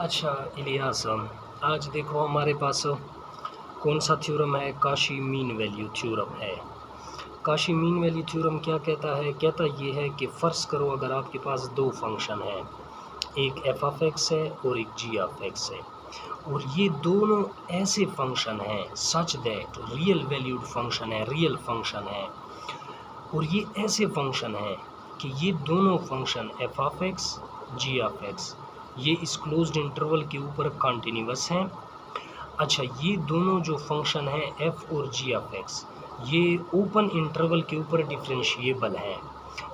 अच्छा इलियास, आज देखो हमारे पास कौन सा थ्योरम है। काशी मीन वैल्यू थ्योरम है। काशी मीन वैल्यू थ्योरम क्या कहता है? कहता ये है कि फ़र्ज़ करो अगर आपके पास दो फंक्शन हैं, एक एफ ऑफ एक्स है और एक जी ऑफ एक्स है, और ये दोनों ऐसे फंक्शन हैं such that real valued function है, रियल फंक्शन है, और ये ऐसे फंक्शन हैं कि ये दोनों function F of X G of X ये इस क्लोज्ड इंटरवल के ऊपर कॉन्टिन्यूस हैं। अच्छा, ये दोनों जो फंक्शन हैं एफ और जी ऑफ एक्स ये ओपन इंटरवल के ऊपर डिफरेंशिएबल हैं।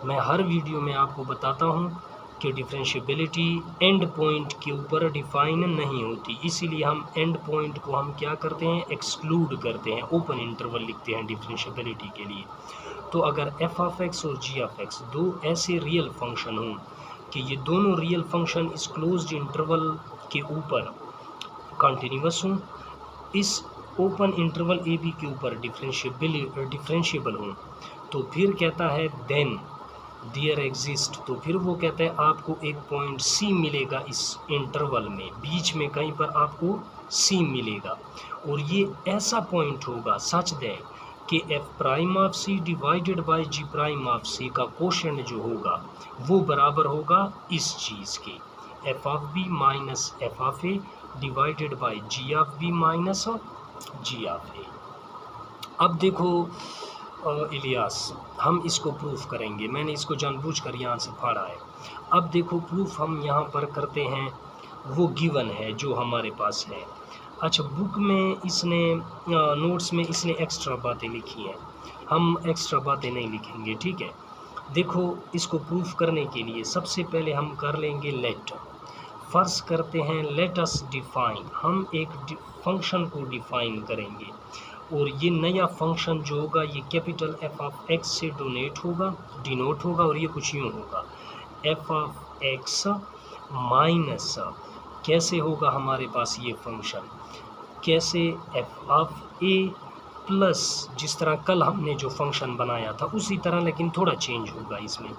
मैं हर वीडियो में आपको बताता हूँ कि डिफरेंशिएबिलिटी एंड पॉइंट के ऊपर डिफाइन नहीं होती, इसीलिए हम एंड पॉइंट को हम क्या करते हैं, एक्सक्लूड करते हैं, ओपन इंटरवल लिखते हैं डिफरेंशिएबिलिटी के लिए। तो अगर एफ ऑफ एक्स और जी ऑफ एक्स दो ऐसे रियल फंक्शन हों कि ये दोनों रियल फंक्शन इस क्लोज्ड इंटरवल के ऊपर कॉन्टिन्यूस हों, इस ओपन इंटरवल ए बी के ऊपर डिफरेंशिएबल हों, तो फिर कहता है देन देयर एग्जिस्ट, तो फिर वो कहता है आपको एक पॉइंट सी मिलेगा इस इंटरवल में, बीच में कहीं पर आपको सी मिलेगा, और ये ऐसा पॉइंट होगा सच दैट कि F prime of C divided by G prime of C का कोशेंट जो होगा वो बराबर होगा इस चीज़ के, F of B minus F of A divided by G of B minus G of A. अब देखो इलियास, हम इसको प्रूफ करेंगे, मैंने इसको जानबूझकर यहाँ से फाड़ा है। अब देखो प्रूफ हम यहाँ पर करते हैं, वो गिवन है जो हमारे पास है। अच्छा, बुक में इसने नोट्स में इसने एक्स्ट्रा बातें लिखी हैं, हम एक्स्ट्रा बातें नहीं लिखेंगे, ठीक है। देखो इसको प्रूफ करने के लिए सबसे पहले हम कर लेंगे लेट, फ़र्ज़ करते हैं लेट अस डिफ़ाइन, हम एक फंक्शन को डिफ़ाइन करेंगे, और ये नया फंक्शन जो होगा ये कैपिटल एफ ऑफ एक्स से डिनोट होगा, और ये कुछ यूँ होगा, एफ ऑफ एक्स माइनस कैसे होगा हमारे पास ये फंक्शन, कैसे एफ ऑफ ए प्लस जिस तरह कल हमने जो फंक्शन बनाया था उसी तरह, लेकिन थोड़ा चेंज होगा इसमें,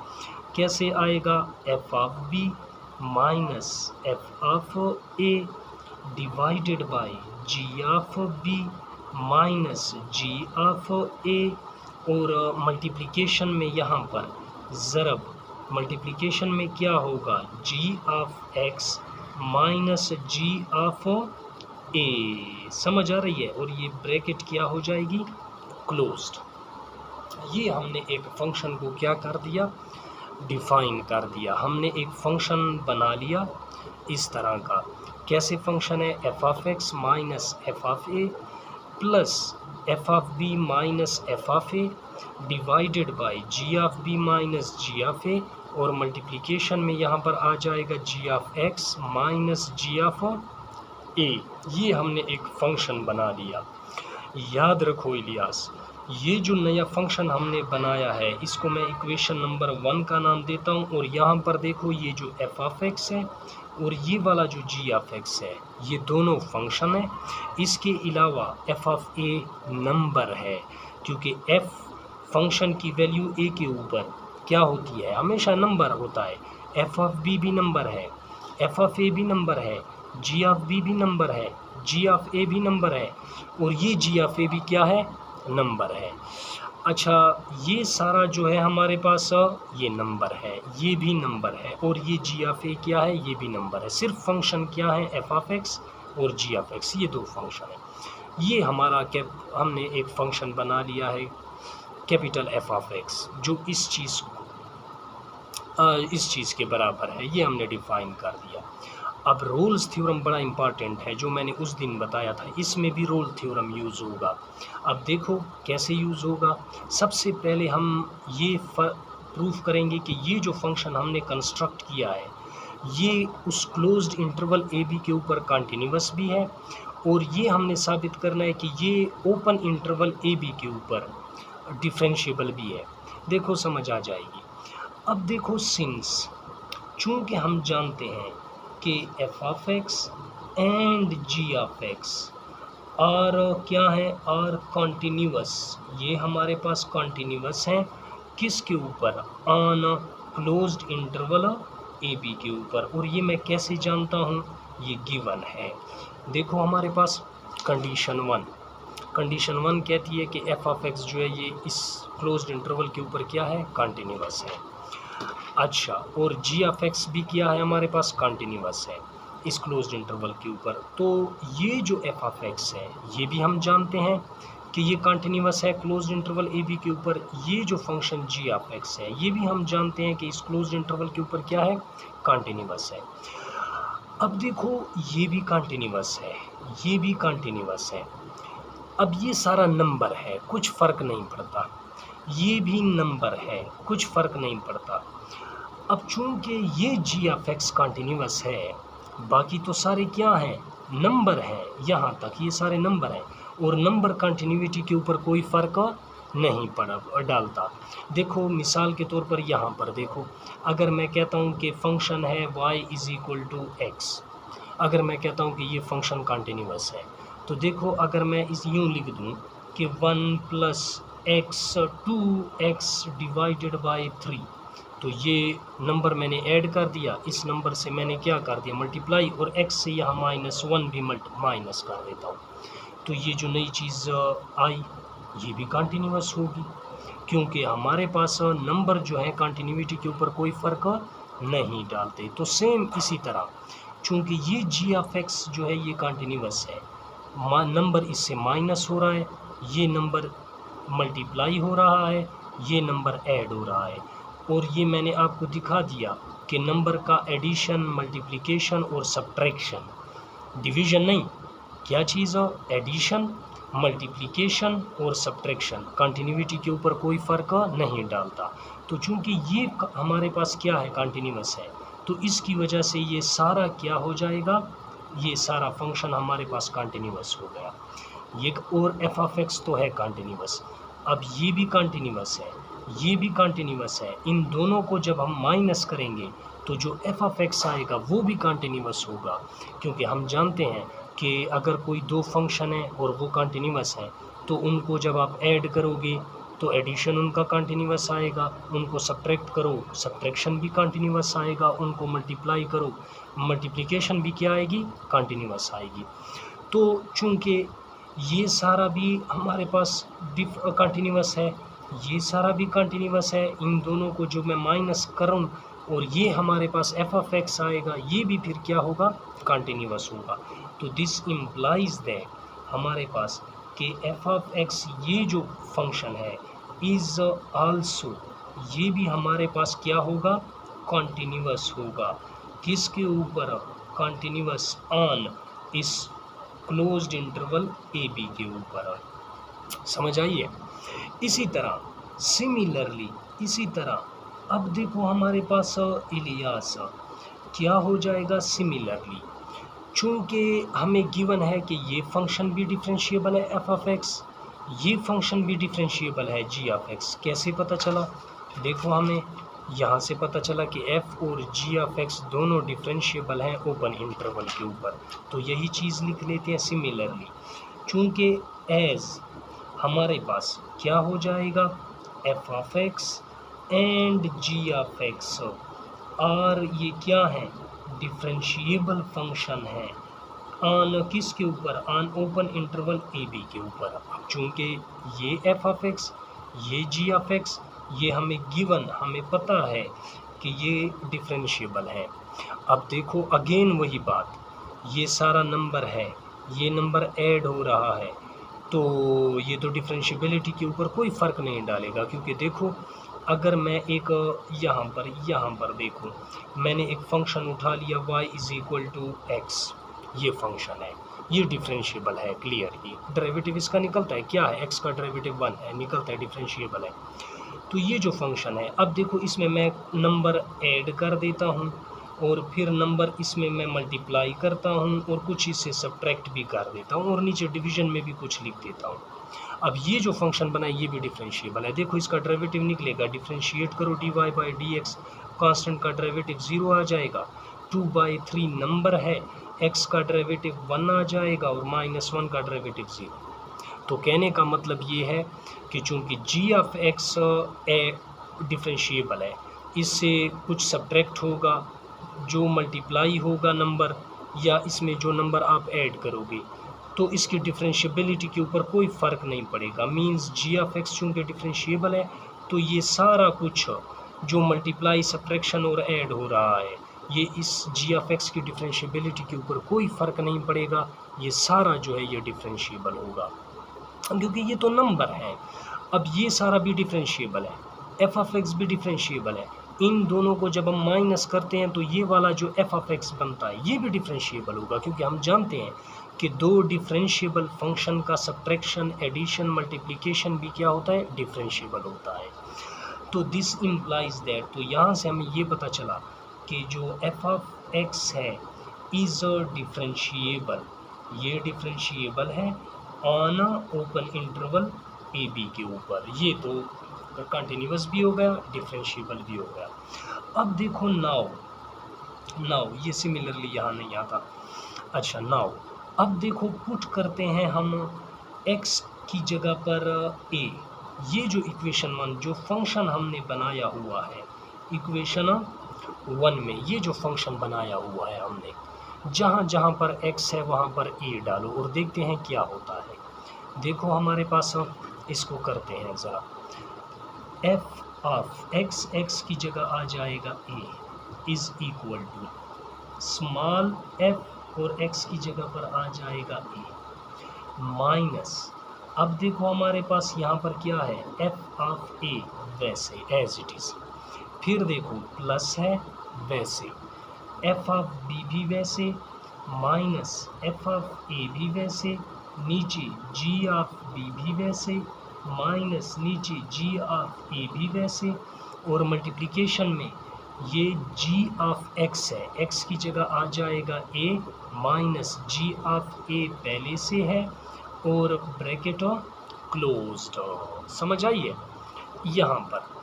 कैसे आएगा F of B minus F of A divided by G of B minus G of A, और मल्टीप्लिकेशन में यहाँ पर ज़रब, मल्टीप्लिकेशन में क्या होगा G of x minus G of A, समझ आ रही है, और ये ब्रैकेट क्या हो जाएगी, क्लोज्ड। ये हमने एक फंक्शन को क्या कर दिया, डिफाइन कर दिया, हमने एक फंक्शन बना लिया इस तरह का। कैसे फंक्शन है, F of x minus F of A plus F of B minus F of A divided by G of B minus G of A, और मल्टीप्लिकेशन में यहाँ पर आ जाएगा G of x minus G of A. ये हमने एक function बना लिया। याद रखो इलियास, ये जो नया फंक्शन हमने बनाया है इसको मैं इक्वेशन नंबर 1 का नाम देता हूँ, और यहाँ पर देखो ये जो एफ ऑफ एक्स है और ये वाला जो जी ऑफ एक्स है ये दोनों फंक्शन है। इसके अलावा एफ ऑफ ए नंबर है, क्योंकि एफ फंक्शन की वैल्यू ए के ऊपर क्या होती है, हमेशा नंबर होता है। एफ ऑफ बी भी नंबर है, एफ ऑफ ए भी नंबर है, जी ऑफ बी भी नंबर है, जी ऑफ ए भी नंबर है, और ये जी ऑफ ए भी क्या है, नंबर है। अच्छा, ये सारा जो है हमारे पास ये नंबर है, ये भी नंबर है, और ये जी ऑफ ए क्या है, ये भी नंबर है। सिर्फ फंक्शन क्या है, एफ ऑफ एक्स और जी ऑफ एक्स, ये दो फंक्शन है। ये हमारा हमने एक फंक्शन बना लिया है कैपिटल एफ ऑफ एक्स जो इस चीज़ के बराबर है, ये हमने डिफाइन कर दिया। अब रोल्स थ्योरम बड़ा इंपॉर्टेंट है जो मैंने उस दिन बताया था, इसमें भी रोल थ्योरम यूज़ होगा। अब देखो कैसे यूज़ होगा। सबसे पहले हम ये प्रूफ करेंगे कि ये जो फंक्शन हमने कंस्ट्रक्ट किया है ये उस क्लोज्ड इंटरवल ए बी के ऊपर कॉन्टिन्यूस भी है, और ये हमने साबित करना है कि ये ओपन इंटरवल ए बी के ऊपर डिफरेंशिएबल भी है। देखो समझ आ जाएगी। अब देखो सिंस चूँकि हम जानते हैं कि F of X and G of X are क्या है, आर कॉन्टिन्यूस, ये हमारे पास कॉन्टिन्यूस हैं किसके ऊपर, on closed interval A B के ऊपर। और ये मैं कैसे जानता हूँ, ये गिवन है। देखो हमारे पास कंडीशन वन कहती है कि एफ ऑफ एक्स जो है ये इस क्लोज्ड इंटरवल के ऊपर क्या है, कॉन्टिन्यूअस है। अच्छा, और जी ऑफ एक्स भी क्या है हमारे पास, कॉन्टिन्यूअस है इस क्लोज्ड इंटरवल के ऊपर। तो ये जो एफ ऑफ एक्स है ये भी हम जानते हैं कि ये कॉन्टिन्यूअस है क्लोज्ड इंटरवल ए बी के ऊपर। ये जो फंक्शन जी ऑफ एक्स है ये भी हम जानते हैं कि इस क्लोज्ड इंटरवल के ऊपर क्या है, कॉन्टिन्यूअस है। अब देखो ये भी कॉन्टिन्यूअस है, ये भी कॉन्टिन्यूअस है। अब ये सारा नंबर है, कुछ फ़र्क नहीं पड़ता, ये भी नंबर है, कुछ फ़र्क नहीं पड़ता। अब चूंकि ये जी ऑफ एक्स कॉन्टिन्यूअस है, बाकी तो सारे क्या हैं, नंबर हैं, यहाँ तक ये सारे नंबर हैं, और नंबर कंटिन्यूटी के ऊपर कोई फ़र्क नहीं डालता। देखो मिसाल के तौर पर यहाँ पर देखो, अगर मैं कहता हूँ कि फंक्शन है y is equal to X, अगर मैं कहता हूँ कि ये फंक्शन कंटिन्यूअस है, तो देखो अगर मैं इस यूँ लिख दूँ कि 1 plus x 2x divided by 3, तो ये नंबर मैंने ऐड कर दिया, इस नंबर से मैंने क्या कर दिया, मल्टीप्लाई, और x से यहाँ -1 भी माइनस कर देता हूँ। तो ये जो नई चीज़ आई ये भी कंटिन्यूअस होगी, क्योंकि हमारे पास नंबर जो है कंटिन्यूटी के ऊपर कोई फ़र्क नहीं डालते। तो सेम इसी तरह चूँकि ये जी ऑफ एक्स जो है ये कंटिन्यूअस है, नंबर इससे माइनस हो रहा है, ये नंबर मल्टीप्लाई हो रहा है, ये नंबर ऐड हो रहा है, और ये मैंने आपको दिखा दिया कि नंबर का एडिशन, मल्टीप्लिकेशन और सब्ट्रैक्शन, डिवीज़न नहीं, क्या चीज़ है, एडिशन, मल्टीप्लिकेशन और सब्ट्रैक्शन कंटिन्यूटी के ऊपर कोई फ़र्क नहीं डालता। तो चूँकि ये हमारे पास क्या है, कंटिन्यूअस है, तो इसकी वजह से ये सारा क्या हो जाएगा, ये सारा फंक्शन हमारे पास कंटिन्यूअस हो गया। ये और एफ ऑफ एक्स तो है कंटिन्यूअस, अब ये भी कंटिन्यूअस है, ये भी कंटिन्यूअस है। इन दोनों को जब हम माइनस करेंगे तो जो एफ ऑफ एक्स आएगा वो भी कंटिन्यूअस होगा, क्योंकि हम जानते हैं कि अगर कोई दो फंक्शन है और वो कंटिन्यूअस हैं तो उनको जब आप ऐड करोगे तो एडिशन उनका कंटिन्यूअस आएगा, उनको सब्ट्रैक्ट करो सब्ट्रैक्शन भी कंटिन्यूअस आएगा, उनको मल्टीप्लाई करो मल्टीप्लिकेशन भी क्या आएगी, कंटिन्यूअस आएगी। तो चूँकि ये सारा भी हमारे पास कंटिन्यूअस है, ये सारा भी कंटिन्यूअस है, इन दोनों को जो मैं माइनस करूँ और ये हमारे पास एफ ऑफ एक्स आएगा, ये भी फिर क्या होगा, कंटिन्यूअस होगा। तो दिस इम्प्लाइज दैट हमारे पास कि एफ ऑफ एक्स ये जो फंक्शन है इज़ आल्सो, ये भी हमारे पास क्या होगा, कंटिन्यूअस होगा। किसके ऊपर, कंटिन्यूअस ऑन इस क्लोज्ड इंटरवल ए बी के ऊपर। समझ आइए। इसी तरह सिमिलरली, इसी तरह अब देखो हमारे पास इलियास क्या हो जाएगा, सिमिलरली चूँकि हमें गिवन है कि ये फंक्शन भी डिफरेंशिएबल है एफ ऑफ एक्स, ये फंक्शन भी डिफरेंशिएबल है जी ऑफ एक्स। कैसे पता चला, देखो हमें यहाँ से पता चला कि f और g ऑफ x दोनों डिफरेंशिएबल हैं ओपन इंटरवल के ऊपर। तो यही चीज़ लिख लेते हैं सिमिलरली, चूँकि एज हमारे पास क्या हो जाएगा, f of x and g of x, और ये क्या है, डिफरेंशिएबल फंक्शन है ऑन किसके ऊपर, on open interval A B के ऊपर। चूँकि ये f ऑफ x, ये g ऑफ x, ये हमें गिवन, हमें पता है कि ये डिफरेंशिएबल है। अब देखो अगेन वही बात, ये सारा नंबर है, ये नंबर ऐड हो रहा है, तो ये तो डिफरेंशिएबिलिटी के ऊपर कोई फ़र्क नहीं डालेगा, क्योंकि देखो अगर मैं एक यहाँ पर देखो मैंने एक फ़ंक्शन उठा लिया y is equal to x, ये फंक्शन है, ये डिफरेंशिएबल है, क्लियर। ये डेरिवेटिव इसका निकलता है क्या है, x का डेरिवेटिव 1 है, निकलता है डिफरेंशिएबल है। तो ये जो फंक्शन है, अब देखो इसमें मैं नंबर ऐड कर देता हूँ और फिर नंबर इसमें मैं मल्टीप्लाई करता हूँ और कुछ इससे सब्ट्रैक्ट भी कर देता हूँ और नीचे डिवीज़न में भी कुछ लिख देता हूँ। अब ये जो फंक्शन बना है ये भी डिफरेंशिएबल है, देखो इसका डेरिवेटिव निकलेगा, डिफरेंशिएट करो dy बाई dx, कांस्टेंट का डेरिवेटिव 0 आ जाएगा, 2/3 नंबर है, x का डेरिवेटिव 1 आ जाएगा और -1 का डेरिवेटिव 0। तो कहने का मतलब ये है कि चूँकि g ऑफ x डिफरेंशिएबल है, इससे कुछ सब्ट्रैक्ट होगा, जो मल्टीप्लाई होगा नंबर या इसमें जो नंबर आप ऐड करोगे तो इसकी डिफरेंशिएबिलिटी के ऊपर कोई फ़र्क नहीं पड़ेगा। मींस जी ऑफ एक्स चूँकि डिफरेंशिएबल है तो ये सारा कुछ जो मल्टीप्लाई सब्ट्रैक्शन और ऐड हो रहा है ये इस जी ऑफ एक्स की डिफरेंशिएबिलिटी के ऊपर कोई फ़र्क नहीं पड़ेगा। ये सारा जो है ये डिफरेंशिएबल होगा क्योंकि ये तो नंबर है। अब ये सारा भी डिफरेंशिएबल है, एफ ऑफ एक्स भी डिफरेंशिएबल है। इन दोनों को जब हम माइनस करते हैं तो ये वाला जो एफ ऑफ एक्स बनता है ये भी डिफरेंशिएबल होगा क्योंकि हम जानते हैं कि दो डिफरेंशिएबल फंक्शन का सब्ट्रैक्शन, एडिशन, मल्टीप्लिकेशन भी क्या होता है, डिफरेंशिएबल होता है। तो दिस इम्प्लाइज दैट, तो यहाँ से हमें ये पता चला कि जो एफ ऑफ एक्स है इज़ डिफरेंशिएबल, ये डिफरेंशिएबल है on open interval A B के ऊपर। ये तो कंटिन्यूस भी हो गया, डिफरेंशिएबल भी हो गया। अब देखो नाउ ये सिमिलरली यहाँ नहीं आता। अच्छा नाउ अब देखो पुट करते हैं हम x की जगह पर a, ये जो इक्वेशन 1 जो फंक्शन हमने बनाया हुआ है इक्वेशन 1 में, ये जो फंक्शन बनाया हुआ है हमने, जहाँ जहाँ पर x है वहाँ पर a डालो और देखते हैं क्या होता है। देखो हमारे पास इसको करते हैं ज़रा, f ऑफ x की जगह आ जाएगा a is equal to small f और x की जगह पर आ जाएगा a माइनस, अब देखो हमारे पास यहाँ पर क्या है f ऑफ a वैसे एज इट इज़, फिर देखो प्लस है वैसे, f ऑफ b भी वैसे, माइनस f ऑफ a भी वैसे, नीचे g ऑफ b भी वैसे, माइनस नीचे g ऑफ a भी वैसे, और मल्टीप्लिकेशन में ये g ऑफ x है, x की जगह आ जाएगा a minus g of a पहले से है और ब्रैकेट क्लोज्ड। समझ आइए, यहाँ पर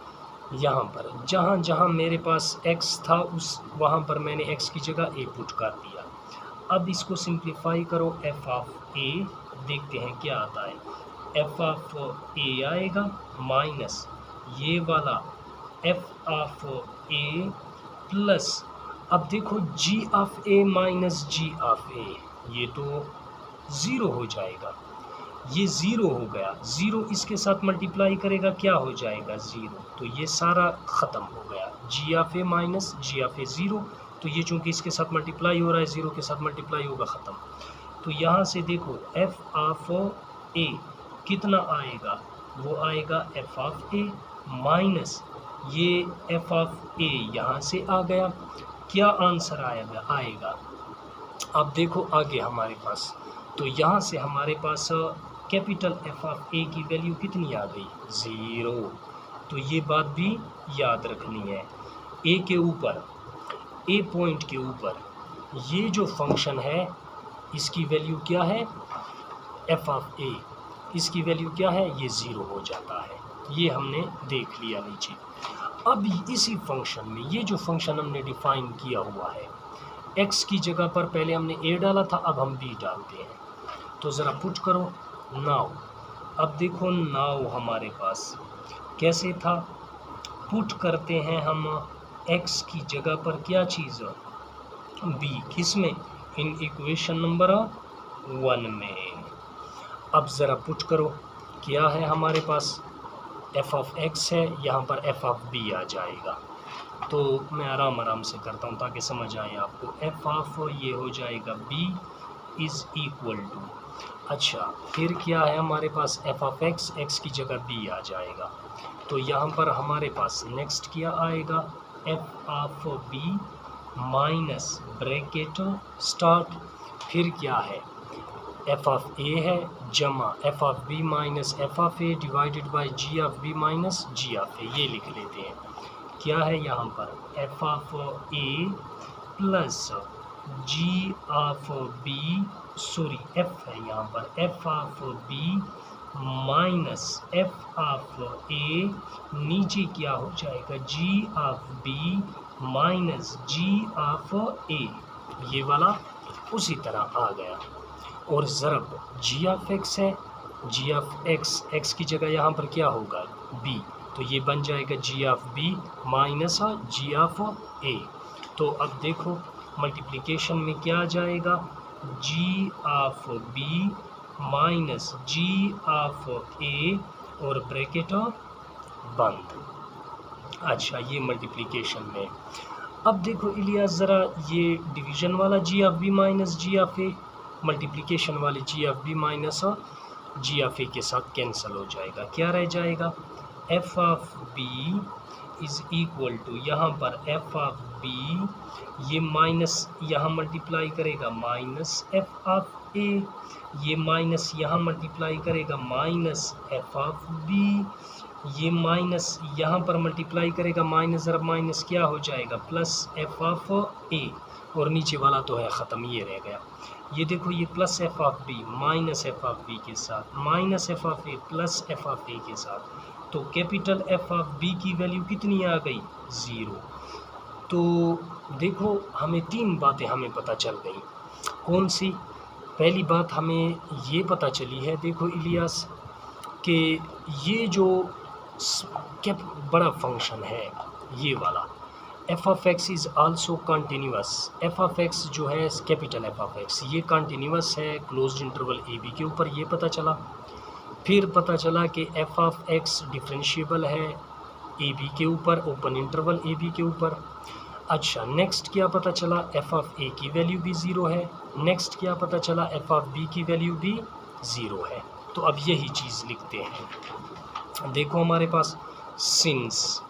जहाँ जहाँ मेरे पास x था उस वहाँ पर मैंने x की जगह a पुट कर दिया। अब इसको सिंप्लीफाई करो, f ऑफ a देखते हैं क्या आता है, f ऑफ a आएगा माइनस ये वाला f ऑफ a प्लस, अब देखो g of a minus g of a, ये तो ज़ीरो हो जाएगा, ये ज़ीरो हो गया, ज़ीरो इसके साथ मल्टीप्लाई करेगा क्या हो जाएगा ज़ीरो, तो ये सारा ख़त्म हो गया, G of A minus G of A zero, तो ये चूँकि इसके साथ मल्टीप्लाई हो रहा है ज़ीरो के साथ मल्टीप्लाई होगा ख़त्म। तो यहाँ से देखो एफ ऑफ ए कितना आएगा, वो आएगा एफ ऑफ ए माइनस ये एफ ऑफ ए यहाँ से आ गया, क्या आंसर आएगा। अब देखो आगे हमारे पास, तो यहाँ से हमारे पास कैपिटल एफ ऑफ ए की वैल्यू कितनी आ गई, ज़ीरो। तो ये बात भी याद रखनी है, ए के ऊपर, ए पॉइंट के ऊपर ये जो फंक्शन है इसकी वैल्यू क्या है, एफ ऑफ ए, इसकी वैल्यू क्या है, ये ज़ीरो हो जाता है, ये हमने देख लिया नीचे। अब इसी फंक्शन में ये जो फंक्शन हमने डिफ़ाइन किया हुआ है, x की जगह पर पहले हमने a डाला था, अब हम b डालते हैं, तो ज़रा पुट करो नाउ। अब देखो नाउ हमारे पास कैसे था, पुट करते हैं हम x की जगह पर क्या चीज़, b, किस में, इन इक्वेशन नंबर 1 में। अब ज़रा पुट करो क्या है हमारे पास, f ऑफ x है, यहाँ पर f ऑफ b आ जाएगा। तो मैं आराम से करता हूँ ताकि समझ आए आपको, f ऑफ ये हो जाएगा b इज़ इक्वल टू, अच्छा फिर क्या है हमारे पास f ऑफ x की जगह b आ जाएगा। तो यहाँ पर हमारे पास नेक्स्ट क्या आएगा, f of b minus bracket start, फिर क्या है f ऑफ a है जमा f of b minus f of a divided by g of b minus g of a, ये लिख लेते हैं। क्या है यहाँ पर f of a plus g of b, sorry f है यहाँ पर, f of b minus f of a, नीचे क्या हो जाएगा g of b minus g of a, ये वाला उसी तरह आ गया। और ज़रब g ऑफ x है, g ऑफ x की जगह यहाँ पर क्या होगा b, तो ये बन जाएगा g of b minus g of a। तो अब देखो मल्टीप्लिकेशन में क्या आ जाएगा, G of B minus G of A और ब्रैकेट बंद। अच्छा, ये मल्टीप्लिकेशन में। अब देखो इलियास ज़रा, ये डिवीज़न वाला G of B minus G of A multiplication वाले G of B minus G of A के साथ कैंसिल हो जाएगा। क्या रह जाएगा, F of B is equal to, यहाँ पर एफ ऑफ बी ये माइनस यहाँ मल्टीप्लाई करेगा माइनस एफ ऑफ ए, ये माइनस यहाँ मल्टीप्लाई करेगा माइनस एफ ऑफ बी, ये माइनस यहाँ पर मल्टीप्लाई करेगा माइनस ज़रा माइनस क्या हो जाएगा प्लस एफ ऑफ ए, और नीचे वाला तो है ख़त्म, ये रह गया। ये देखो ये plus F of B minus F of B के साथ minus F of A plus F of A के साथ, तो कैपिटल एफ ऑफ बी की वैल्यू कितनी आ गई, 0। तो देखो हमें तीन बातें हमें पता चल गई। कौन सी? पहली बात हमें ये पता चली है, देखो इलियास, कि ये जो क्या बड़ा फंक्शन है ये वाला F of x is also continuous. F of x जो है कैपिटल एफ ऑफ एक्स ये कंटिन्यूस है क्लोज्ड इंटरवल ए बी के ऊपर, ये पता चला। फिर पता चला कि एफ ऑफ एक्स डिफरेंशिएबल है ए बी के ऊपर, ओपन इंटरवल ए बी के ऊपर। अच्छा, नेक्स्ट क्या पता चला, एफ ऑफ ए की वैल्यू भी 0 है। नेक्स्ट क्या पता चला, एफ ऑफ बी की वैल्यू भी 0 है। तो अब यही चीज़ लिखते हैं। देखो हमारे पास सिंस,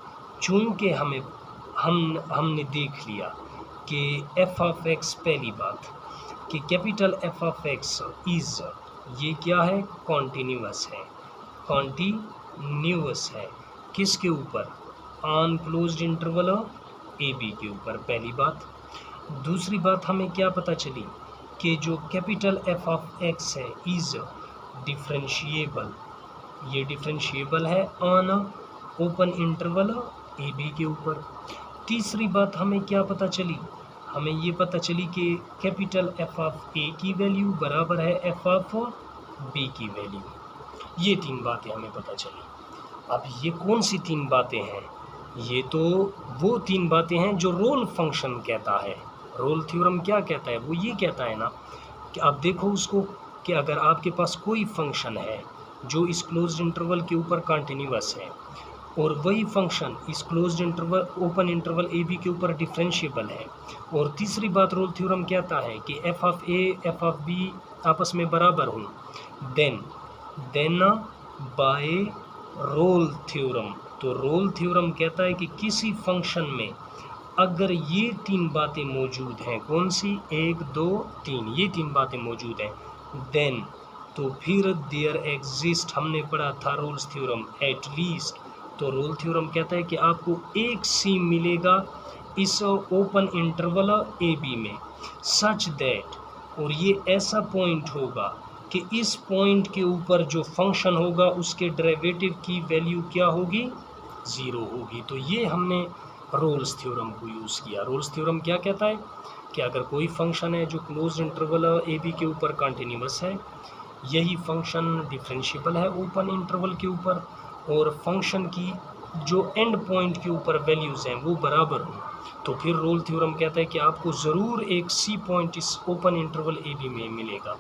चूँकि हमने देख लिया कि एफ ऑफ एक्स, पहली बात कि capital F of x is, ये क्या है, कॉन्टीन्यूअस है, कॉन्टीन्यूअस है किसके ऊपर, on closed interval A B के ऊपर, पहली बात। दूसरी बात हमें क्या पता चली कि जो कैपिटल एफ ऑफ एक्स है इज़ डिफरेंशिएबल, ये डिफरेंशिएबल है on open interval A B के ऊपर। तीसरी बात हमें क्या पता चली, हमें ये पता चली कि कैपिटल एफ ऑफ ए की वैल्यू बराबर है एफ ऑफ बी की वैल्यू। ये तीन बातें हमें पता चली। अब ये कौन सी तीन बातें हैं, ये तो वो तीन बातें हैं जो रोल फंक्शन कहता है। रोल थ्योरम क्या कहता है, वो ये कहता है ना कि आप देखो उसको कि अगर आपके पास कोई फंक्शन है जो इस क्लोज्ड इंटरवल के ऊपर कंटिन्यूअस है और वही फंक्शन इस closed interval open interval A B के ऊपर डिफरेंशिएबल है, और तीसरी बात रोल थ्योरम कहता है कि F of a f of b आपस में बराबर हों, देन बाय रोल थ्योरम। तो रोल थ्योरम कहता है कि किसी फंक्शन में अगर ये तीन बातें मौजूद हैं, कौन सी, 1 2 3, ये तीन बातें मौजूद हैं, देन तो फिर देयर एग्जिस्ट, हमने पढ़ा था रोल्स थ्योरम, एट लीस्ट। तो रोल थ्योरम कहता है कि आपको एक सी मिलेगा इस ओपन इंटरवल ए बी में, सच दैट, और ये ऐसा पॉइंट होगा कि इस पॉइंट के ऊपर जो फंक्शन होगा उसके डेरिवेटिव की वैल्यू क्या होगी, 0 होगी। तो ये हमने रोल्स थ्योरम को यूज़ किया। रोल्स थ्योरम क्या कहता है कि अगर कोई फंक्शन है जो क्लोज्ड इंटरवल ए बी के ऊपर कंटिन्यूअस है, यही फंक्शन डिफरेंशिएबल है ओपन इंटरवल के ऊपर, और फंक्शन की जो एंड पॉइंट के ऊपर वैल्यूज़ हैं वो बराबर हों, तो फिर रोल थ्योरम कहता है कि आपको ज़रूर एक सी पॉइंट इस ओपन इंटरवल ए बी में मिलेगा,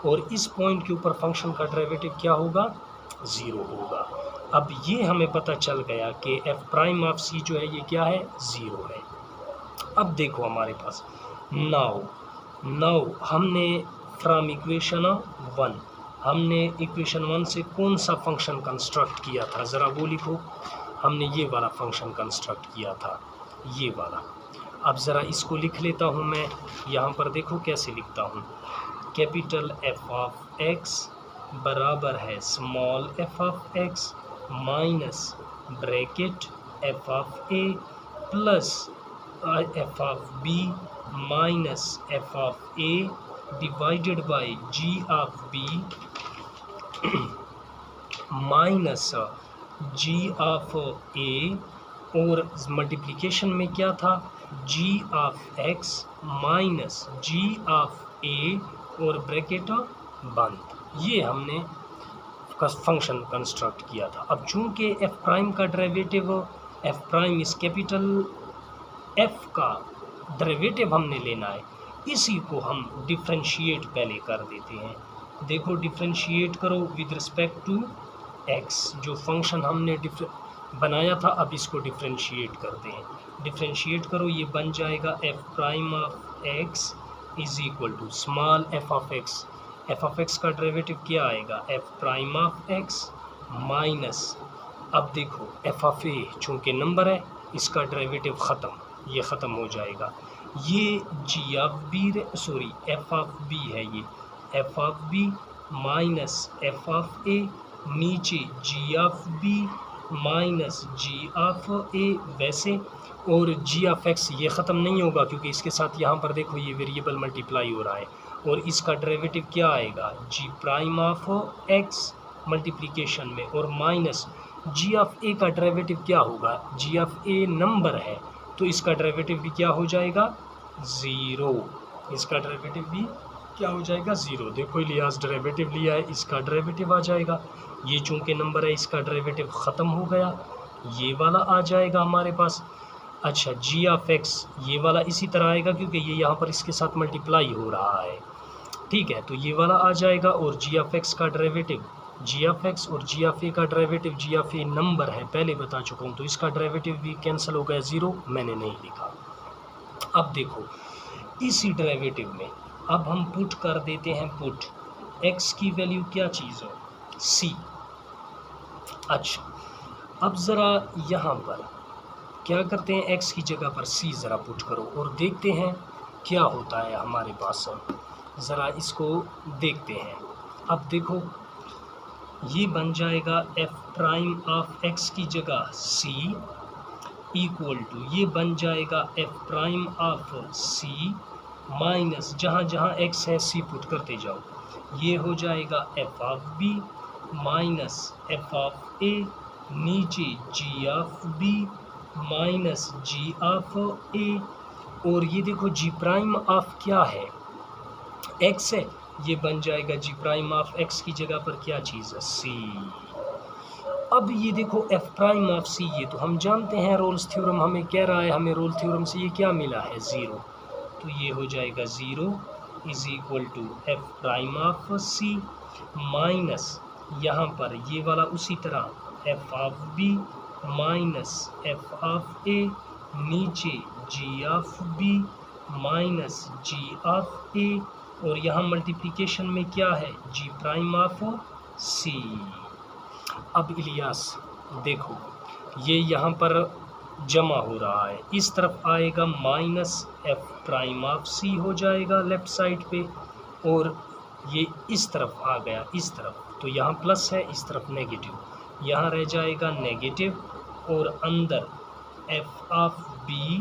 और इस पॉइंट के ऊपर फंक्शन का डेरिवेटिव क्या होगा, 0 होगा। अब ये हमें पता चल गया कि एफ प्राइम ऑफ सी जो है ये क्या है, 0 है। अब देखो हमारे पास नाउ हमने फ्रॉम इक्वेशन 1, हमने इक्वेशन 1 से कौन सा फंक्शन कंस्ट्रक्ट किया था, ज़रा वो लिखो। हमने ये वाला फंक्शन कंस्ट्रक्ट किया था, ये वाला। अब ज़रा इसको लिख लेता हूँ मैं, यहाँ पर देखो कैसे लिखता हूँ। कैपिटल एफ ऑफ एक्स बराबर है small F of x minus bracket F of A plus F of B minus F of A divided by G of B minus G of A, और मल्टीप्लिकेशन में क्या था, G of x minus G of A और bracket बंद। ये हमने function construct किया था। अब चूंकि एफ प्राइम का डेरिवेटिव एफ प्राइम इस कैपिटल एफ का डेरिवेटिव हमने लेना है, इसी को हम डिफ्रेंशिएट पहले कर देते हैं। देखो डिफ्रेंशिएट करो विद रिस्पेक्ट टू एक्स, जो फंक्शन हमने बनाया था अब इसको डिफ्रेंशिएट करते हैं। डिफ्रेंशिएट करो, ये बन जाएगा f prime of x is equal to small F of x. F of x का डेरिवेटिव क्या आएगा, f prime of x minus, अब देखो एफ ऑफ ए चूँकि नंबर है इसका डेरिवेटिव ख़त्म, ये ख़त्म हो जाएगा। ये G of B sorry F of B है, ये F of B minus F of A, नीचे G of B minus G of A वैसे, और जी ऑफ एक्स ये ख़त्म नहीं होगा क्योंकि इसके साथ यहाँ पर देखो ये वेरिएबल मल्टीप्लाई हो रहा है, और इसका डेरिवेटिव क्या आएगा, जी प्राइम ऑफ एक्स मल्टीप्लिकेशन में, और माइनस जी ऑफ ए का डेरिवेटिव क्या होगा, जी ऑफ ए नंबर है तो इसका डेरिवेटिव भी क्या हो जाएगा, ज़ीरो। इसका डेरिवेटिव भी क्या हो जाएगा, ज़ीरो। देखो इलियास डेरिवेटिव लिया है, इसका डेरिवेटिव आ जाएगा, ये चूँकि नंबर है इसका डेरिवेटिव ख़त्म हो गया, ये वाला आ जाएगा हमारे पास। अच्छा जी ऑफ एक्स ये वाला इसी तरह आएगा क्योंकि ये यहाँ पर इसके साथ मल्टीप्लाई हो रहा है, ठीक है, तो ये वाला आ जाएगा, और जी ऑफ एक्स का डेरिवेटिव जी ऑफ एक्स और जी ऑफ ए का derivative, g of a number है पहले बता चुका हूँ, तो इसका डेरिवेटिव भी कैंसिल हो गया, ज़ीरो, मैंने नहीं लिखा। अब देखो इसी डेरिवेटिव में अब हम पुट कर देते हैं, पुट x की वैल्यू क्या चीज़ है, c। अच्छा अब ज़रा यहाँ पर क्या करते हैं, x की जगह पर c ज़रा पुट करो और देखते हैं क्या होता है हमारे पास, ज़रा इसको देखते हैं। अब देखो ये बन जाएगा f प्राइम ऑफ x की जगह c इक्वल टू, ये बन जाएगा f prime of c minus, जहाँ जहाँ x है c पुट करते जाओ, ये हो जाएगा f of b minus f of a, नीचे g of b minus g of a, और ये देखो g प्राइम ऑफ क्या है, x है, ये बन जाएगा g प्राइम ऑफ x की जगह पर क्या चीज़ है, c। अब ये देखो f प्राइम ऑफ c, ये तो हम जानते हैं रोल्स थ्योरम हमें कह रहा है, हमें रोल थ्योरम से ये क्या मिला है, ज़ीरो, तो ये हो जाएगा zero is equal to f prime of c minus, यहाँ पर ये वाला उसी तरह f of b minus f of a, नीचे g of b minus g of a, और यहाँ मल्टीप्लिकेशन में क्या है, g प्राइम ऑफ c। अब इलियास देखो ये यहाँ पर जमा हो रहा है, इस तरफ आएगा minus f prime of c हो जाएगा लेफ़्ट साइड पे, और ये इस तरफ आ गया इस तरफ, तो यहाँ प्लस है इस तरफ नेगेटिव, यहाँ रह जाएगा नेगेटिव, और अंदर f of b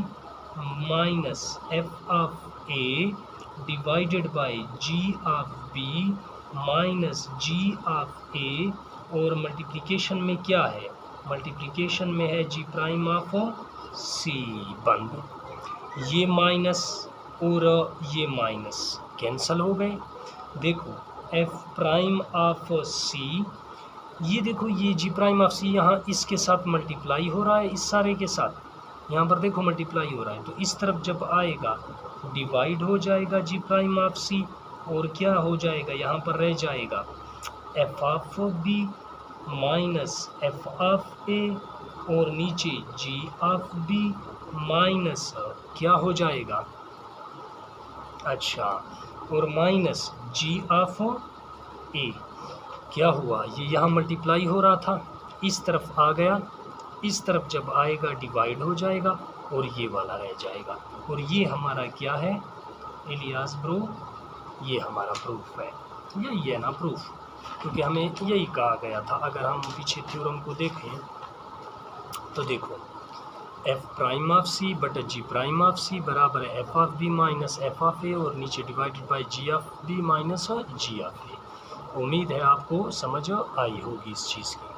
minus f of a divided by g of b minus g of a, और मल्टीप्लिकेशन में क्या है, मल्टीप्लिकेशन में है g प्राइम ऑफ c, बंद, ये माइनस और ये माइनस कैंसल हो गए। देखो f प्राइम ऑफ c, ये देखो ये g प्राइम ऑफ c यहाँ इसके साथ मल्टीप्लाई हो रहा है, इस सारे के साथ यहाँ पर देखो मल्टीप्लाई हो रहा है, तो इस तरफ जब आएगा डिवाइड हो जाएगा g प्राइम ऑफ c, और क्या हो जाएगा, यहाँ पर रह जाएगा f of b minus f of a, और नीचे g ऑफ b माइनस क्या हो जाएगा, अच्छा, और माइनस g ऑफ a, क्या हुआ, ये यहाँ मल्टीप्लाई हो रहा था, इस तरफ आ गया, इस तरफ जब आएगा डिवाइड हो जाएगा, और ये वाला रह जाएगा, और ये हमारा क्या है इलियास ब्रो, ये हमारा प्रूफ है, यही है ना प्रूफ, क्योंकि हमें यही कहा गया था। अगर हम पीछे थ्योरम को देखें तो देखो f प्राइम ऑफ c बटा g प्राइम ऑफ c बराबर है f of b minus f of a, और नीचे divided by g of b minus g of a। उम्मीद है आपको समझ आई होगी इस चीज़ की।